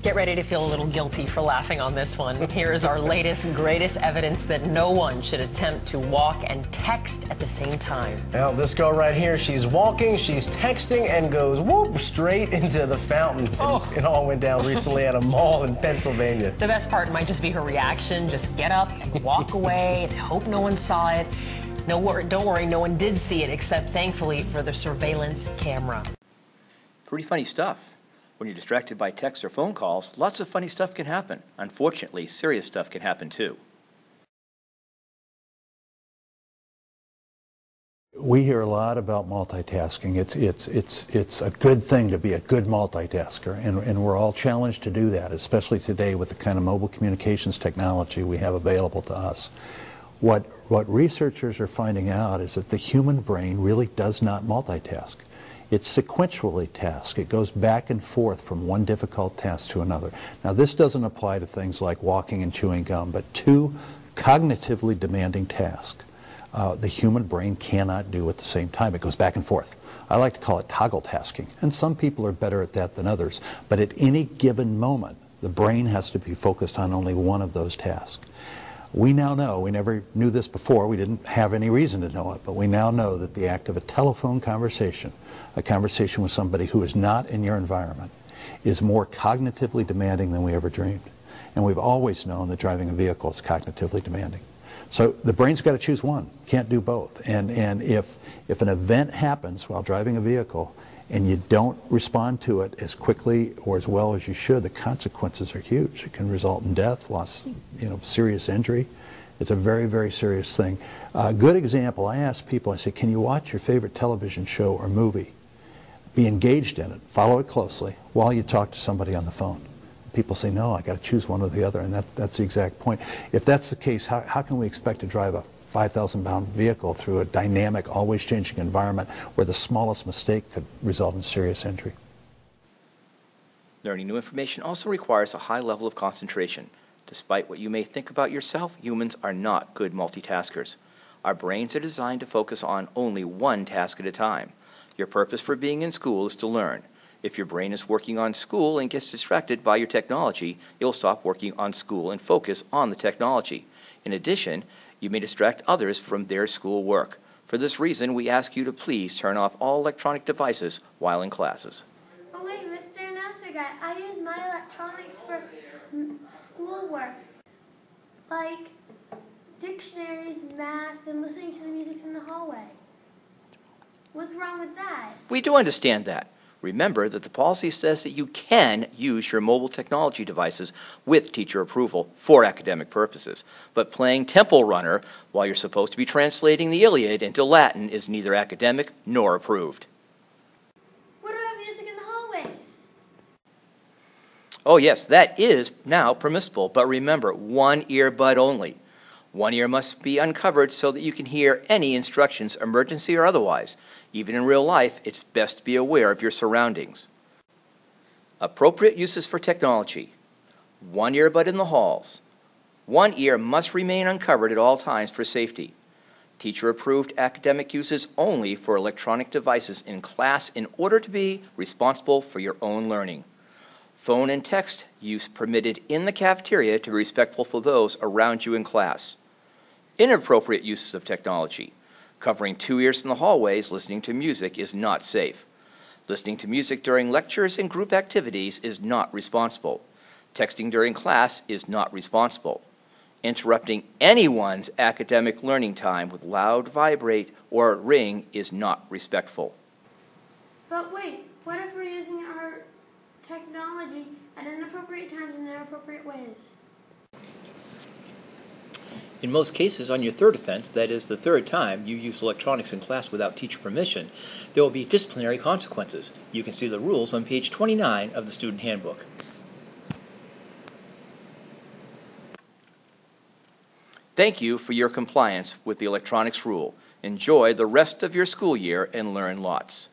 Get ready to feel a little guilty for laughing on this one. Here is our latest and greatest evidence that no one should attempt to walk and text at the same time. Now, this girl right here, she's walking, she's texting, and goes whoop straight into the fountain. Oh. It all went down recently at a mall in Pennsylvania. The best part might just be her reaction. Just get up and walk away and hope no one saw it. Don't worry, no one did see it, except thankfully for the surveillance camera. Pretty funny stuff. When you're distracted by text or phone calls, lots of funny stuff can happen. Unfortunately, serious stuff can happen too. We hear a lot about multitasking. It's a good thing to be a good multitasker, and we're all challenged to do that, especially today with the kind of mobile communications technology we have available to us. What researchers are finding out is that the human brain really does not multitask. It's sequentially tasked. It goes back and forth from one difficult task to another. Now, this doesn't apply to things like walking and chewing gum, but two cognitively demanding tasks the human brain cannot do at the same time. It goes back and forth. I like to call it toggle tasking, and some people are better at that than others, but at any given moment, the brain has to be focused on only one of those tasks. We now know, we never knew this before, we didn't have any reason to know it, but we now know that the act of a telephone conversation, a conversation with somebody who is not in your environment, is more cognitively demanding than we ever dreamed. And we've always known that driving a vehicle is cognitively demanding. So the brain's got to choose one, can't do both. And if an event happens while driving a vehicle and you don't respond to it as quickly or as well as you should, the consequences are huge. It can result in death, loss, serious injury. It's a very, very serious thing. A good example, I ask people, I say, can you watch your favorite television show or movie? Be engaged in it, follow it closely, while you talk to somebody on the phone. People say, no, I got to choose one or the other, and that's the exact point. If that's the case, how can we expect to drive a 5,000-pound vehicle through a dynamic, always changing environment where the smallest mistake could result in serious injury? Learning new information also requires a high level of concentration. Despite what you may think about yourself, humans are not good multitaskers. Our brains are designed to focus on only one task at a time. Your purpose for being in school is to learn. If your brain is working on school and gets distracted by your technology, you'll stop working on school and focus on the technology. In addition, you may distract others from their school work. For this reason, we ask you to please turn off all electronic devices while in classes. Oh wait, Mr. Announcer Guy, I use my electronics for schoolwork, like dictionaries, math, and listening to the music in the hallway. What's wrong with that? We do understand that. Remember that the policy says that you can use your mobile technology devices with teacher approval for academic purposes, but playing Temple Runner while you're supposed to be translating the Iliad into Latin is neither academic nor approved. What about music in the hallways? Oh yes, that is now permissible, but remember, one earbud only. One ear must be uncovered so that you can hear any instructions, emergency or otherwise. Even in real life, it's best to be aware of your surroundings. Appropriate uses for technology. One earbud in the halls. One ear must remain uncovered at all times for safety. Teacher-approved academic uses only for electronic devices in class in order to be responsible for your own learning. Phone and text use permitted in the cafeteria to be respectful for those around you in class. Inappropriate uses of technology. Covering 2 ears in the hallways listening to music is not safe. Listening to music during lectures and group activities is not responsible. Texting during class is not responsible. Interrupting anyone's academic learning time with loud vibrate or ring is not respectful. But wait, what if we're using our technology at inappropriate times in inappropriate ways? In most cases, on your third offense, that is, the third time you use electronics in class without teacher permission, there will be disciplinary consequences. You can see the rules on page 29 of the Student Handbook. Thank you for your compliance with the electronics rule. Enjoy the rest of your school year and learn lots.